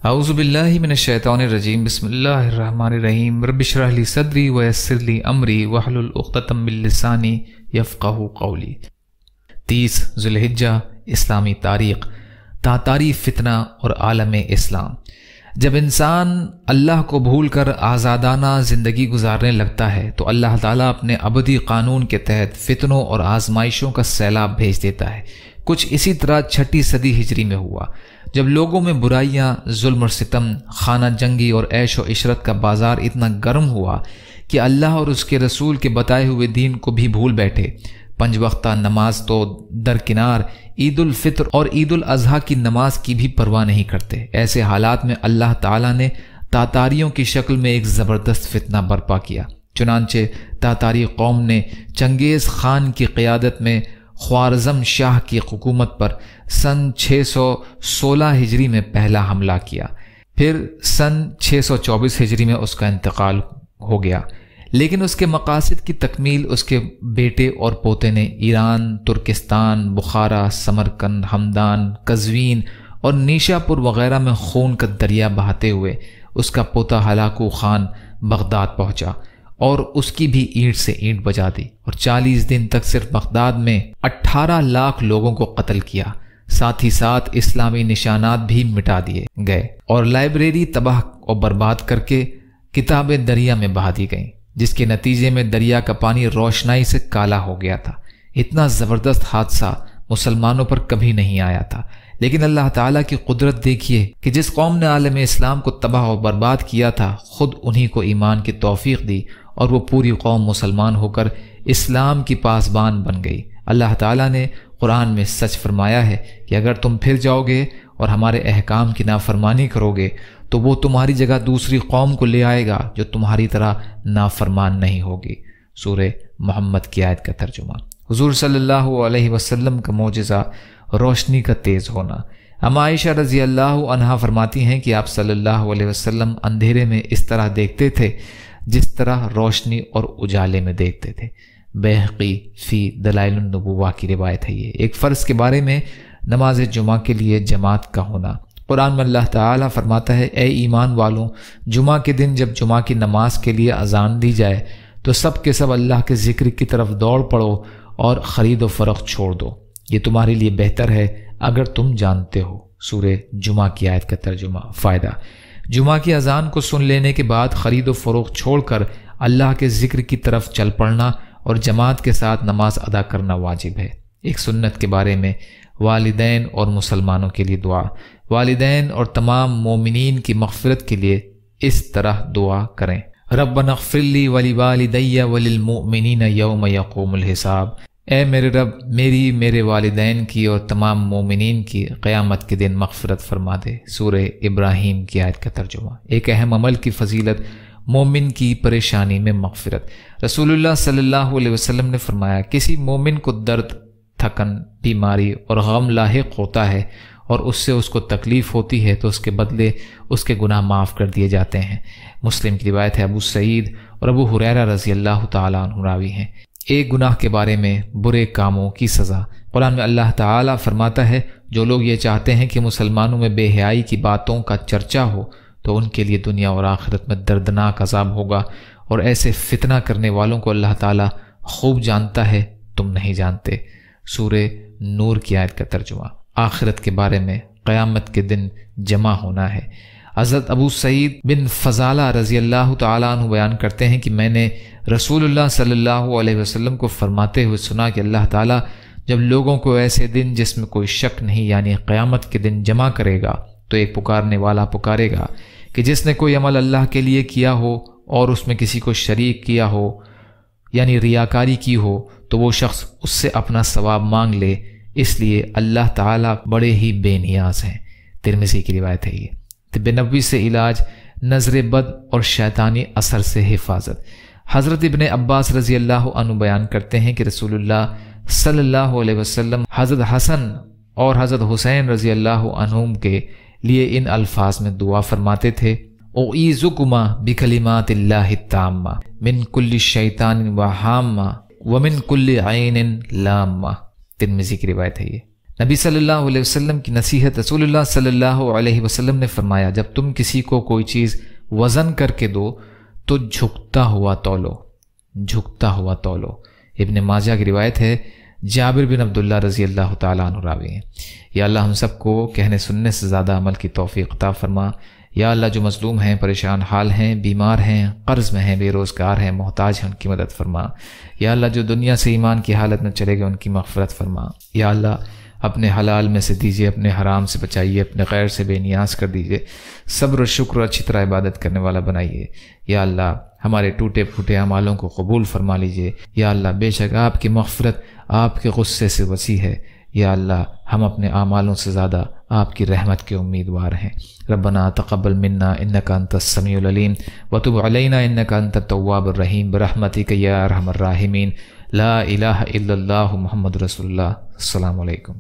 اعوذ باللہ من الشیطان الرجیم بسم اللہ الرحمن الرحیم رب اشرح لی صدری ویسر لی امری واحلل عقدۃ من لسانی یفقہوا قولی۔ 30 ذی الحجہ اسلامی تاریخ، تاتاری فتنہ اور عالم اسلام۔ جب انسان اللہ کو بھول کر آزادانہ زندگی گزارنے لگتا ہے تو اللہ تعالیٰ اپنے ابدی قانون کے تحت فتنوں اور آزمائشوں کا سیلاب بھیج دیتا ہے۔ کچھ اسی طرح 6 صدی ہجری میں ہوا، جب لوگوں میں برائیاں، ظلم اور ستم، خانہ جنگی اور عیش و عشرت کا بازار اتنا گرم ہوا کہ اللہ اور اس کے رسول کے بتائے ہوئے دین کو بھی بھول بیٹھے۔ 5 وقتہ نماز تو درکنار، عید الفطر اور عید الاضحیٰ کی نماز کی بھی پرواہ نہیں کرتے۔ ایسے حالات میں اللہ تعالیٰ نے تاتاریوں کی شکل میں ایک زبردست فتنہ برپا کیا۔ چنانچہ تاتاری قوم نے چنگیز خان کی قیادت میں خوارزم شاہ کی حکومت پر سن 616 ہجری میں پہلا حملہ کیا، پھر سن 624 ہجری میں اس کا انتقال ہو گیا، لیکن اس کے مقاصد کی تکمیل اس کے بیٹے اور پوتے نے ایران، ترکستان، بخارا، سمرقند، ہمدان، قزوین اور نیشا پور وغیرہ میں خون کا دریا بہاتے ہوئے اس کا پوتا ہلاکو خان بغداد پہنچا اور اس کی بھی اینٹ سے اینٹ بجا دی اور 40 دن تک صرف بغداد میں 18 لاکھ لوگوں کو قتل کیا۔ ساتھ ہی ساتھ اسلامی نشانات بھی مٹا دیے گئے اور لائبریری تباہ اور برباد کر کے کتابیں دریا میں بہا دی گئیں، جس کے نتیجے میں دریا کا پانی روشنائی سے کالا ہو گیا تھا۔ اتنا زبردست حادثہ مسلمانوں پر کبھی نہیں آیا تھا، لیکن اللہ تعالیٰ کی قدرت دیکھیے کہ جس قوم نے عالم اسلام کو تباہ و برباد کیا تھا، خود انہی کو ایمان کی توفیق دی اور وہ پوری قوم مسلمان ہو کر اسلام کی پاسبان بن گئی۔ اللہ تعالیٰ نے قرآن میں سچ فرمایا ہے کہ اگر تم پھر جاؤ گے اور ہمارے احکام کی نافرمانی کرو گے تو وہ تمہاری جگہ دوسری قوم کو لے آئے گا جو تمہاری طرح نافرمان نہیں ہوگی۔ سورہ محمد کی آیت کا ترجمہ۔ حضور صلی اللہ علیہ وسلم کا معجزہ روشنی کا تیز ہونا۔ اما عائشہ رضی اللہ عنہا فرماتی ہیں کہ آپ صلی اللہ علیہ وسلم اندھیرے میں اس طرح دیکھتے تھے جس طرح روشنی اور اجالے میں دیکھتے تھے۔ بیہقی فی دلائل النبوہ کی روایت ہے۔ یہ ایک فرض کے بارے میں نماز جمعہ کے لیے جماعت کا ہونا۔ قرآن میں اللہ تعالیٰ فرماتا ہے، اے ایمان والوں، جمعہ کے دن جب جمعہ کی نماز کے لیے اذان دی جائے تو سب کے سب اللہ کے ذکر کی طرف دوڑ پڑو اور خرید و فروخت چھوڑ دو، یہ تمہارے لیے بہتر ہے اگر تم جانتے ہو۔ سورہ جمعہ کی آیت کا ترجمہ۔ فائدہ: جمعہ کی اذان کو سن لینے کے بعد خرید و فروخت چھوڑ کر اللہ کے ذکر کی طرف چل پڑنا اور جماعت کے ساتھ نماز ادا کرنا واجب ہے۔ ایک سنت کے بارے میں والدین اور مسلمانوں کے لیے دعا۔ والدین اور تمام مومنین کی مغفرت کے لیے اس طرح دعا کریں، ربنا اغفر لی ولوالدی وللمؤمنین یوم یقوم الحساب۔ اے میرے رب، میرے والدین کی اور تمام مومنین کی قیامت کے دن مغفرت فرما دے۔ سورہ ابراہیم کی آیت کا ترجمہ۔ ایک اہم عمل کی فضیلت مومن کی پریشانی میں مغفرت۔ رسول اللہ صلی اللہ علیہ وسلم نے فرمایا، کسی مومن کو درد، تھکن، بیماری اور غم لاحق ہوتا ہے اور اس سے اس کو تکلیف ہوتی ہے تو اس کے بدلے اس کے گناہ معاف کر دیے جاتے ہیں۔ مسلم کی روایت ہے، ابو سعید اور ابو ہریرہ رضی اللہ تعالیٰ عنہ راوی ہیں۔ ایک گناہ کے بارے میں برے کاموں کی سزا۔ قرآن میں اللہ تعالیٰ فرماتا ہے، جو لوگ یہ چاہتے ہیں کہ مسلمانوں میں بے حیائی کی باتوں کا چرچا ہو تو ان کے لیے دنیا اور آخرت میں دردناک عذاب ہوگا، اور ایسے فتنہ کرنے والوں کو اللہ تعالیٰ خوب جانتا ہے، تم نہیں جانتے۔ سورہ نور کی آیت کا ترجمہ۔ آخرت کے بارے میں قیامت کے دن جمع ہونا ہے۔ حضرت ابو سعید بن فضالہ رضی اللہ تعالیٰ عنہ بیان کرتے ہیں کہ میں نے رسول اللہ صلی اللہ علیہ وسلم کو فرماتے ہوئے سنا کہ اللہ تعالیٰ جب لوگوں کو ایسے دن جس میں کوئی شک نہیں یعنی قیامت کے دن جمع کرے گا تو ایک پکارنے والا پکارے گا کہ جس نے کوئی عمل اللہ کے لیے کیا ہو اور اس میں کسی کو شریک کیا ہو یعنی ریاکاری کی ہو تو وہ شخص اس سے اپنا ثواب مانگ لے، اس لیے اللہ تعالیٰ بڑے ہی بے نیاز ہیں۔ ترمذی کی روایت ہے۔ یہ طب نبوی سے علاج، نظر بد اور شیطانی اثر سے حفاظت۔ حضرت ابن عباس رضی اللہ عنہ بیان کرتے ہیں کہ رسول اللہ صلی اللہ علیہ وسلم حضرت حسن اور حضرت حسین رضی اللہ عنہم کے لیے ان الفاظ میں دعا فرماتے تھے، اعیذکما بکلمات اللہ التامہ من کل شیطان وہامہ ومن کل عین لامہ۔ ترمذی کی روایت ہے۔ یہ نبی صلی اللہ علیہ وسلم کی نصیحت، رسول اللہ صلی اللہ علیہ وسلم نے فرمایا جب تم کسی کو کوئی چیز وزن کر کے دو تو جھکتا ہوا تولو، جھکتا ہوا تولو۔ ابن ماجہ کی روایت ہے، جابر بن عبداللہ رضی اللہ تعالیٰ عنہ راوی ہیں۔ یا اللہ ہم سب کو کہنے سننے سے زیادہ عمل کی توفیق عطا فرما۔ یا اللہ جو مظلوم ہیں، پریشان حال ہیں، بیمار ہیں، قرض میں ہیں، بے روزگار ہیں، محتاج ہیں، ان کی مدد فرما۔ یا اللہ جو دنیا سے ایمان کی حالت میں چلے گئے ان کی مغفرت فرما۔ یا اللہ اپنے حلال میں سے دیجیے، اپنے حرام سے بچائیے، اپنے غیر سے بے نیاز کر دیجیے، صبر و شکر اور اچھی طرح عبادت کرنے والا بنائیے۔ یا اللہ ہمارے ٹوٹے پھوٹے اعمالوں کو قبول فرما لیجیے۔ یا اللہ بے شک آپ کی مغفرت آپ کے غصے سے وسیع ہے۔ یا اللہ ہم اپنے اعمالوں سے زیادہ آپ کی رحمت کے امیدوار ہیں۔ ربنا تقبل منا انک انت السمیع العلیم وتب علینا انک انت التواب الرحیم برحمتک یا ارحم الراحمین۔ لا الہ الا اللہ محمد رسول اللہ۔ السلام علیکم۔